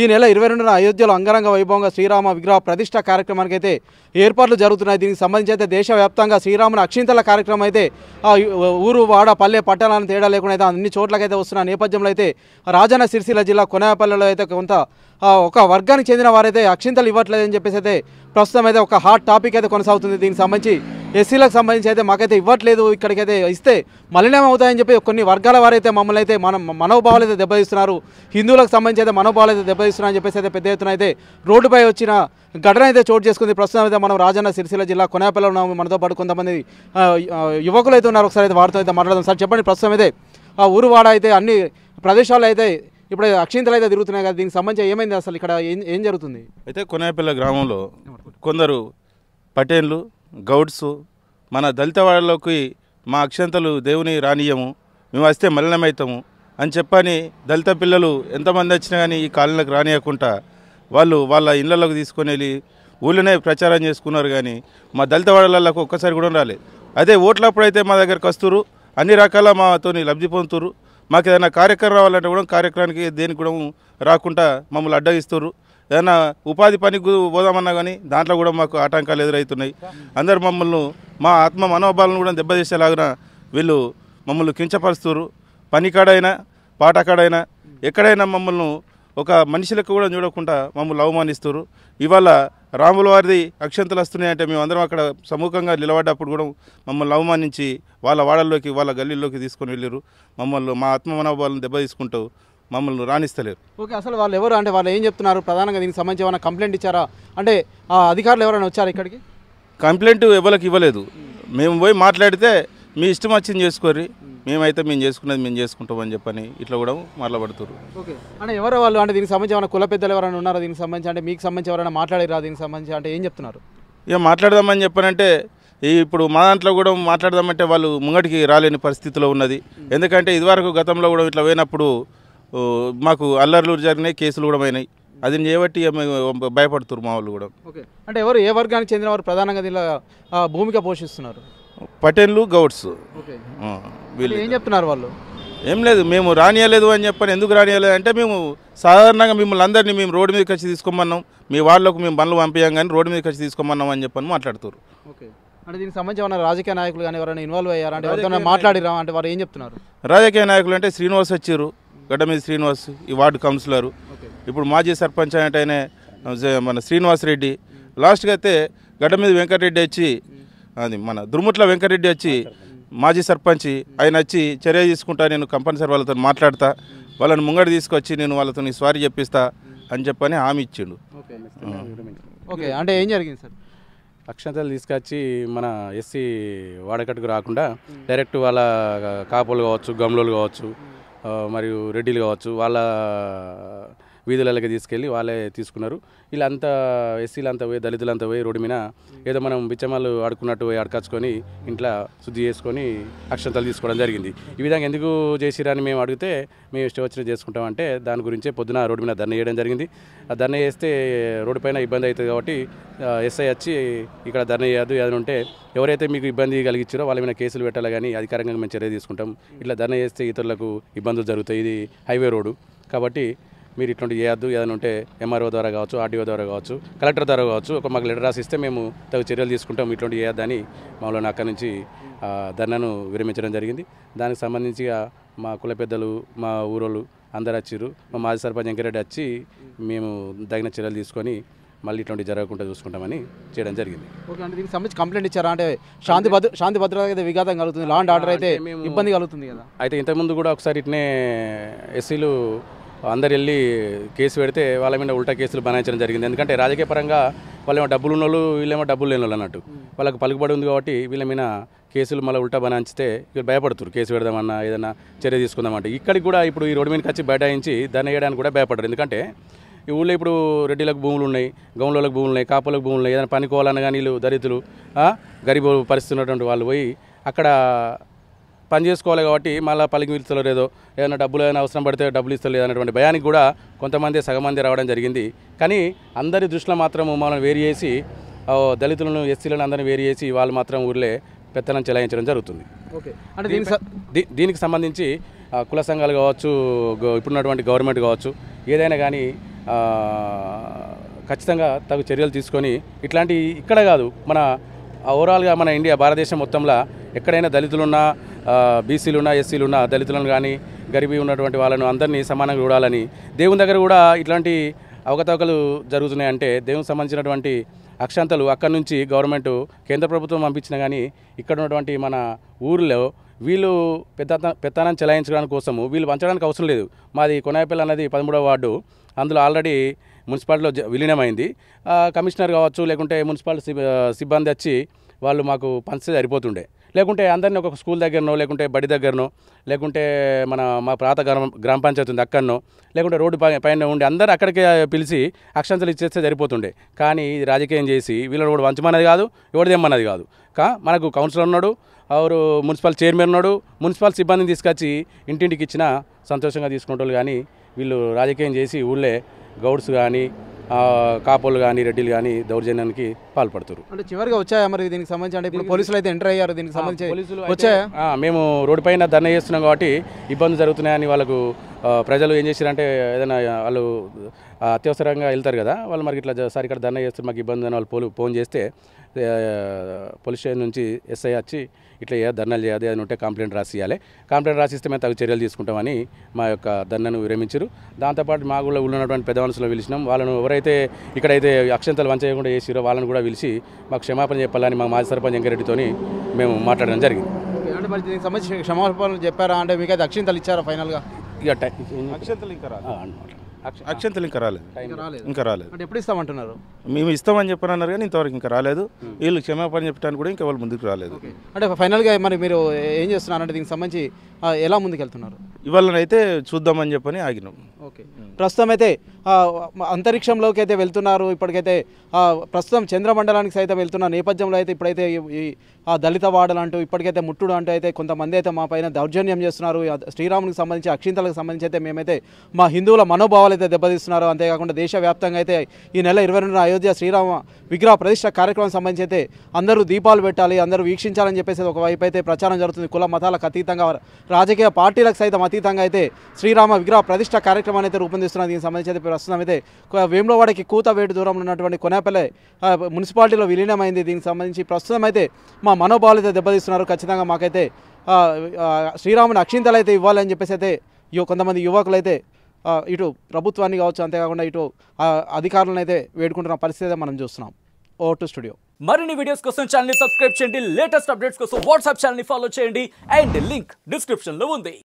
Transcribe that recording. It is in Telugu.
ఈ నెల 22న అయోధ్యలో అంగరంగ వైభవంగా శ్రీరామ విగ్రహ ప్రతిష్ఠ కార్యక్రమానికి అయితే ఏర్పాట్లు జరుగుతున్నాయి. దీనికి సంబంధించి అయితే దేశవ్యాప్తంగా శ్రీరాముని అక్షింతల కార్యక్రమం అయితే ఊరు వాడ పల్లె పట్టణాలను తేడా లేకుండా అయితే అన్ని చోట్లకైతే వస్తున్న నేపథ్యంలో అయితే రాజన్న సిరిసిల్ల జిల్లా కొనాయపల్లిలో అయితే కొంత ఒక వర్గానికి చెందిన వారైతే అక్షింతలు ఇవ్వట్లేదని చెప్పేసి అయితే ప్రస్తుతం అయితే ఒక హాట్ టాపిక్ అయితే కొనసాగుతుంది. దీనికి సంబంధించి ఎస్సీలకు సంబంధించి అయితే మాకైతే ఇవ్వట్లేదు, ఇక్కడికైతే ఇస్తే మలినం అవుతాయని చెప్పి కొన్ని వర్గాల వారైతే మమ్మల్ని అయితే మనోభావాలు అయితే దెబ్బతీస్తున్నారు. హిందువులకు సంబంధించి అయితే మనోభావాలు అయితే దెబ్బతీస్తున్నారని చెప్పేసి అయితే పెద్ద ఎత్తున అయితే రోడ్డుపై వచ్చిన ఘటన అయితే చోటు చేసుకుంది. ప్రస్తుతం అయితే మనం రాజన్న సిరిసిల్ల జిల్లా కొనాయపల్లిలో ఉన్నాము. మనతో పాటు కొంతమంది యువకులు అయితే ఉన్నారు. ఒకసారి అయితే వారితో అయితే మాట్లాడదాం. సార్ చెప్పండి, ప్రస్తుతం అయితే ఊరు వాడ అయితే అన్ని ప్రదేశాల్లో అయితే ఇప్పుడు అక్షింతలు అయితే తిరుగుతున్నాయి కదా, దీనికి సంబంధించి ఏమైంది, అసలు ఇక్కడ ఏం జరుగుతుంది? అయితే కొనాయపల్లి గ్రామంలో కొందరు పటేన్లు గౌడ్స్ మన దళిత వాళ్ళలోకి మా అక్షంతలు దేవుని రానియము, మేము వస్తే మలినమవుతాము అని చెప్పని దళిత పిల్లలు ఎంతమంది వచ్చినా కానీ ఈ కాలనీలకు రానియకుండా వాళ్ళు వాళ్ళ ఇళ్లలోకి తీసుకొని వెళ్ళి ఊళ్ళోనే ప్రచారం చేసుకున్నారు. కానీ మా దళిత వాళ్ళకు ఒక్కసారి కూడా రాలేదు. అదే ఓట్లప్పుడు అయితే మా దగ్గరకు వస్తురు, అన్ని రకాల మాతో లబ్ధి పొందుతురు. మాకు ఏదైనా కార్యక్రమం రావాలంటే కూడా కార్యక్రమానికి దేనికి కూడా రాకుండా మమ్మల్ని అడ్డగిస్తారు. ఏదైనా ఉపాధి పనికి పోదామన్నా కానీ దాంట్లో కూడా మాకు ఆటంకాలు ఎదురవుతున్నాయి. అందరు మమ్మల్ని మా ఆత్మ మనోభావాలను కూడా దెబ్బతీసేలాగా వీళ్ళు మమ్మల్ని కించపరుస్తారు. పనికాడైనా పాటకాడైనా ఎక్కడైనా మమ్మల్ని ఒక మనుషులకు కూడా చూడకుండా మమ్మల్ని అవమానిస్తారు. ఇవాళ రాముల వారిది అక్షంతలు వస్తున్నాయంటే మేము అందరం అక్కడ సముఖంగా నిలబడ్డప్పుడు కూడా మమ్మల్ని అవమానించి వాళ్ళ వాడల్లోకి వాళ్ళ గల్లీల్లోకి తీసుకొని వెళ్ళారు. మమ్మల్ని మా ఆత్మ మనోభావాలను దెబ్బతీసుకుంటూ మమ్మల్ని రాణిస్తలేరు. ఓకే, అసలు వాళ్ళు ఎవరు అంటే వాళ్ళు ఏం చెప్తున్నారు? ప్రధానంగా దీనికి సంబంధించి ఏమైనా కంప్లైంట్ ఇచ్చారా? అంటే అధికారులు ఎవరైనా వచ్చారా ఇక్కడికి? కంప్లైంట్ ఎవరికి ఇవ్వలేదు. మేము పోయి మాట్లాడితే మీ ఇష్టం వచ్చింది చేసుకోర్రి, మేమైతే మేము చేసుకున్నది మేము చేసుకుంటామని చెప్పని ఇట్లా కూడా మాట్లాడుతారు. ఓకే, అంటే ఎవరు వాళ్ళు? అంటే దీనికి సంబంధించి ఏమైనా కుల పెద్దలు ఎవరైనా ఉన్నారా దీనికి సంబంధించి? అంటే మీకు సంబంధించి ఎవరైనా మాట్లాడారా దీనికి సంబంధించి? అంటే ఏం చెప్తున్నారు? ఇక మాట్లాడదామని చెప్పనంటే ఇప్పుడు మా దాంట్లో కూడా మాట్లాడదామంటే వాళ్ళు ముంగటికి రాలేని పరిస్థితిలో ఉన్నది. ఎందుకంటే ఇదివరకు గతంలో కూడా ఇట్లా పోయినప్పుడు మాకు అల్లర్లు జరిగినాయి, కేసులు కూడా అయినాయి. అది చేయబట్టి భయపడుతున్నారు మా వాళ్ళు కూడా. ఓకే, అంటే ఎవరు ఏ వర్గానికి చెందిన వారు ప్రధానంగా దీనిలో భూమిక పోషిస్తున్నారు? పటేన్లు గౌడ్స్. వీళ్ళు ఏం చెప్తున్నారు? వాళ్ళు ఏం లేదు, మేము రానియలేదు అని చెప్పని. ఎందుకు రానియలేదు అంటే మేము సాధారణంగా మిమ్మల్ని అందరినీ మేము రోడ్డు మీదకి వచ్చి తీసుకోమన్నాం, మీ వాళ్ళకు మేము బండ్లు పంపించాం కానీ రోడ్డు మీదకి వచ్చి తీసుకోమన్నాం అని చెప్పని మాట్లాడుతారు. ఓకే, అంటే దీనికి సంబంధించి ఏమైనా రాజకీయ నాయకులు కానీ ఎవరైనా ఇన్వాల్వ్ అయ్యారా? అంటే ఎవరితో మాట్లాడిరా? అంటే వారు ఏం చెప్తున్నారు? రాజకీయ నాయకులు అంటే శ్రీనివాస్ వచ్చారు, గడ్డమీద శ్రీనివాస్, ఈ వార్డు కౌన్సిలరు, ఇప్పుడు మాజీ సర్పంచ్ అంటే ఆయన మన శ్రీనివాస్ రెడ్డి, లాస్ట్గా అయితే గడ్డమీద వెంకటరెడ్డి వచ్చి, అది మన దుర్ముట్ల వెంకటరెడ్డి వచ్చి మాజీ సర్పంచ్, ఆయన వచ్చి చర్య తీసుకుంటా, నేను కంపల్సరీ వాళ్ళతో మాట్లాడతా, వాళ్ళని ముంగడి తీసుకొచ్చి నేను వాళ్ళతో స్వారీ చెప్పిస్తా అని చెప్పని హామీ ఇచ్చిండు. ఓకే, అంటే ఏం జరిగింది సార్? అక్షంతలు తీసుకొచ్చి మన ఎస్సీ వాడకట్టుకు రాకుండా డైరెక్ట్ వాళ్ళ కాపులు కావచ్చు, గమ్లోలు కావచ్చు, మరియు రెడ్డిలు కావచ్చు, వాళ్ళ వీధులకి తీసుకెళ్ళి వాళ్ళే తీసుకున్నారు. వీళ్ళంతా ఎస్సీలంతా పోయి దళితులంతా పోయి రోడ్డు మీద ఏదో మనం బిచ్చమాలు ఆడుకున్నట్టు పోయి అడకచ్చుకొని ఇంట్లో శుద్ధి చేసుకొని అక్షంతలు తీసుకోవడం జరిగింది. ఈ విధంగా ఎందుకు చేసిరని మేము అడిగితే మేము ఇష్టం వచ్చినట్టు చేసుకుంటామంటే దాని గురించే పొద్దున రోడ్డు మీద ధర్నా చేయడం జరిగింది. ఆ ధర్నా చేస్తే రోడ్డు పైన ఇబ్బంది అవుతుంది కాబట్టి ఎస్ఐ వచ్చి ఇక్కడ ధర్నా చేయద్దు, ఏదైనా ఉంటే ఎవరైతే మీకు ఇబ్బంది కలిగించారో వాళ్ళ మీద కేసులు పెట్టాలి కానీ అధికారంగా మేము చర్య తీసుకుంటాం, ఇట్లా ధర్నా చేస్తే ఇతరులకు ఇబ్బందులు జరుగుతాయి, ఇది హైవే రోడ్డు కాబట్టి మీరు ఇట్లాంటి చేయొద్దు, ఏదైనా ఉంటే ఎంఆర్ఓ ద్వారా కావచ్చు, ఆర్టీఓ ద్వారా కావచ్చు, కలెక్టర్ ద్వారా కావచ్చు ఒక మాకు లెటర్ రాసిస్తే మేము తగు చర్యలు తీసుకుంటాం, ఇట్లాంటి చేయొద్దని మమ్మల్ని అక్కడి నుంచి ధర్నాను విరమించడం జరిగింది. దానికి సంబంధించి మా కుల పెద్దలు మా ఊరోళ్ళు అందరు వచ్చారు, మా మాజీ సర్పంచ్ వెంకరెడ్డి వచ్చి మేము తగిన చర్యలు తీసుకొని మళ్ళీ ఇట్లాంటి జరగకుండా చూసుకుంటామని చేయడం జరిగింది. ఓకే, అంటే దీనికి సంబంధించి కంప్లైంట్ ఇచ్చారా? అంటే శాంతి భద్రత అయితే విఘాతం కలుగుతుంది, లా అండ్ ఆర్డర్ అయితే ఇబ్బంది కలుగుతుంది కదా. అయితే ఇంతకుముందు కూడా ఒకసారి ఇట్నే ఎస్సీలు అందరు వెళ్ళి కేసు పెడితే వాళ్ళ మీద ఉల్టా కేసులు బనాయించడం జరిగింది. ఎందుకంటే రాజకీయ పరంగా వాళ్ళేమో డబ్బులు ఉన్న వాళ్ళు, వీళ్ళేమో డబ్బులు లేని వాళ్ళు అన్నట్టు వాళ్ళకి పలుకుబడి ఉంది కాబట్టి వీళ్ళ మీద కేసులు మళ్ళీ ఉల్టా బనాయించితే వీళ్ళు భయపడుతున్నారు, కేసు పెడదామన్నా ఏదైనా చర్య తీసుకుందామంటే. ఇక్కడికి కూడా ఇప్పుడు ఈ రోడ్డు మీదకి వచ్చి బైఠాయించి ధర్నా చేయడానికి కూడా భయపడరు. ఎందుకంటే ఈ ఊళ్ళో ఇప్పుడు రెడ్డిలకు భూములు ఉన్నాయి, గౌన్లకు భూములు ఉన్నాయి, కాపులకు భూములు ఉన్నాయి, ఏదైనా పనికోవాలన్నా కానీ వీళ్ళు దళితులు గరీబు పరిస్థితి ఉన్నటువంటి వాళ్ళు పోయి అక్కడ పని చేసుకోవాలి కాబట్టి మళ్ళీ పలికి పిలుస్తలేరు, ఏదైనా డబ్బులు ఏదైనా అవసరం పడితే డబ్బులు ఇస్తలేదు అనేటువంటి భయానికి కూడా కొంతమంది సగమంది రావడం జరిగింది. కానీ అందరి దృష్టిలో మాత్రం మమ్మల్ని వేరు చేసి దళితులను ఎస్సీలను అందరినీ వేరు చేసి వాళ్ళు మాత్రం ఊర్లే పెత్తనం చెలాయించడం జరుగుతుంది. ఓకే, అంటే దీనికి సంబంధించి కుల సంఘాలు కావచ్చు, ఇప్పుడున్నటువంటి గవర్నమెంట్ కావచ్చు, ఏదైనా కానీ ఖచ్చితంగా తగు చర్యలు తీసుకొని ఇట్లాంటి ఇక్కడ కాదు మన ఓవరాల్గా మన ఇండియా భారతదేశం మొత్తంలో ఎక్కడైనా దళితులున్నా బీసీలున్నా ఎస్సీలున్నా దళితులను కానీ గరీబీ ఉన్నటువంటి వాళ్ళను అందరినీ సమానంగా చూడాలని దేవుని దగ్గర కూడా ఇట్లాంటి అవకతవకలు జరుగుతున్నాయంటే దేవునికి సంబంధించినటువంటి అక్షంతలు అక్కడి నుంచి గవర్నమెంట్ కేంద్ర ప్రభుత్వం పంపించినా కానీ ఇక్కడ ఉన్నటువంటి మన ఊరిలో వీళ్ళు పెత్తనం చెలాయించడానికి కోసము వీళ్ళు పంచడానికి అవసరం లేదు. మాది కొనాయపల్లి అన్నది 13వ వార్డు, అందులో ఆల్రెడీ మున్సిపాలిటీలో విలీనమైంది. కమిషనర్ కావచ్చు లేకుంటే మున్సిపాలిటీ సిబ్బంది వచ్చి వాళ్ళు మాకు పంచితే సరిపోతుండే, లేకుంటే అందరినీ ఒక స్కూల్ దగ్గరనో లేకుంటే బడి దగ్గరనో లేకుంటే మా ప్రాంత గ్రామ పంచాయతీ ఉంది అక్కడనో లేకుంటే రోడ్డు పైన ఉండి అందరూ అక్కడికే పిలిచి అక్షంతలు ఇచ్చేస్తే సరిపోతుండే. కానీ ఇది రాజకీయం చేసి వీళ్ళని కూడా వంచమన్నది కాదు, ఎవరిదేమన్నది కాదు. మనకు కౌన్సిలర్ ఉన్నాడు, ఎవరు మున్సిపల్ చైర్మన్ ఉన్నాడు, మున్సిపల్ సిబ్బందిని తీసుకొచ్చి ఇంటింటికి ఇచ్చినా సంతోషంగా తీసుకుంటారు. కానీ వీళ్ళు రాజకీయం చేసి ఊళ్ళే గౌడ్స్ కానీ కాపోలు కానీ రెడ్డిలు కానీ దౌర్జన్యానికి పాల్పడుతారు. అంటే చివరిగా వచ్చాయా మరి దీనికి సంబంధించి? అంటే ఇప్పుడు పోలీసులు అయితే ఎంటర్ అయ్యారు, దీనికి సంబంధించి పోలీసులు వచ్చాయా? మేము రోడ్డు పైన ధర్నా చేస్తున్నాం కాబట్టి ఇబ్బందులు జరుగుతున్నాయని వాళ్ళకు ప్రజలు ఏం చేశారంటే ఏదైనా వాళ్ళు అత్యవసరంగా వెళ్తారు కదా, వాళ్ళు మరి ఇట్లా సార్ ఇక్కడ ధర్నా చేస్తారు మాకు ఇబ్బంది అని వాళ్ళు ఫోన్ చేస్తే పోలీస్ స్టేషన్ నుంచి ఎస్ఐ వచ్చి ఇట్లా ధర్నాలు చేయాలి, అది ఉంటే కంప్లైంట్ రాసియాలి, కంప్లైంట్ రాసిస్తే మేము తగు చర్యలు తీసుకుంటామని మా యొక్క ధర్నాను విరమించారు. దాంతోపాటు మా ఊళ్ళో ఉన్నటువంటి పెద్ద మనుషులు పిలిచినాం. వాళ్ళను ఎవరైతే ఇక్కడైతే అక్షంతలు వంచకుండా చేసిరో వాళ్ళని కూడా పిలిచి మాకు క్షమాపణ చెప్పాలని మా మాజీ సర్పంచ్ వెంకరెడ్డితో మేము మాట్లాడడం జరిగింది. అంటే మరి దీనికి సంబంధించి క్షమాపణలు చెప్పారా? అంటే మీకైతే అక్షింతలు ఇచ్చారా ఫైనల్గా? ఇక అక్షంతలు ఇంకా రాలేదు. అంటే ఎప్పుడు ఇస్తామంటున్నారు? మేము ఇస్తామని చెప్పనన్నారు కానీ ఇంతవరకు ఇంకా రాలేదు. వీళ్ళు క్షమాపణ చెప్పడానికి కూడా ఇంకా వాళ్ళు ముందుకు రాలేదు. అంటే ఫైనల్గా మరి మీరు ఏం చేస్తున్నారు అంటే దీనికి సంబంధించి ఎలా ముందుకు వెళ్తున్నారు? ఇవాళనైతే చూద్దామని చెప్పని ఆగినాం. ఓకే, ప్రస్తుతం అయితే అంతరిక్షంలోకి అయితే వెళ్తున్నారు. ఇప్పటికైతే ప్రస్తుతం చంద్రమండలానికి సైతం వెళ్తున్న నేపథ్యంలో అయితే ఇప్పుడైతే ఈ దళిత వాడలు అంటూ ఇప్పటికైతే ముట్టుడు అంటూ అయితే కొంతమంది అయితే మా పైన దౌర్జన్యం చేస్తున్నారు. శ్రీరామునికి సంబంధించి అక్షింతలకు సంబంధించి అయితే మేమైతే మా హిందువుల మనోభావాలు అయితే దెబ్బతీస్తున్నారు. అంతేకాకుండా దేశవ్యాప్తంగా అయితే ఈ నెల 22న అయోధ్య శ్రీరామ విగ్రహ ప్రతిష్ట కార్యక్రమం సంబంధించి అయితే అందరూ దీపాలు పెట్టాలి, అందరూ వీక్షించాలని చెప్పేసి ఒకవైపు అయితే ప్రచారం జరుగుతుంది. కుల మతాలకు అతీతంగా రాజకీయ పార్టీలకు సైతం అతీతంగా అయితే శ్రీరామ విగ్రహ ప్రతిష్ట కార్యక్రమాన్ని అయితే రూపొందిస్తున్నారు. దీనికి సంబంధించి అయితే ప్రస్తుతం అయితే వేములవాడకి కూతవేటు దూరంలో ఉన్నటువంటి కొనేపల్లి మున్సిపాలిటీలో విలీనమైంది. దీనికి సంబంధించి ప్రస్తుతం అయితే మా మనోభావాలు అయితే దెబ్బతీస్తున్నారు. ఖచ్చితంగా మాకైతే శ్రీరాముని అక్షింతలు అయితే ఇవ్వాలని చెప్పేసి అయితే కొంతమంది యువకులు అయితే ఇటు ప్రభుత్వాన్ని కావచ్చు, అంతేకాకుండా ఇటు అధికారులను అయితే వేడుకుంటున్న పరిస్థితి మనం చూస్తున్నాం. ఓ టు స్టూడియో. మరిన్ని వీడియోస్ కోసం ఛానల్ ని సబ్స్క్రైబ్ చేయండి, లేటెస్ట్ అప్డేట్స్ కోసం వాట్సాప్ ఛానల్ ని ఫాలో చేయండి అండ్ లింక్ డిస్క్రిప్షన్ లో ఉంది.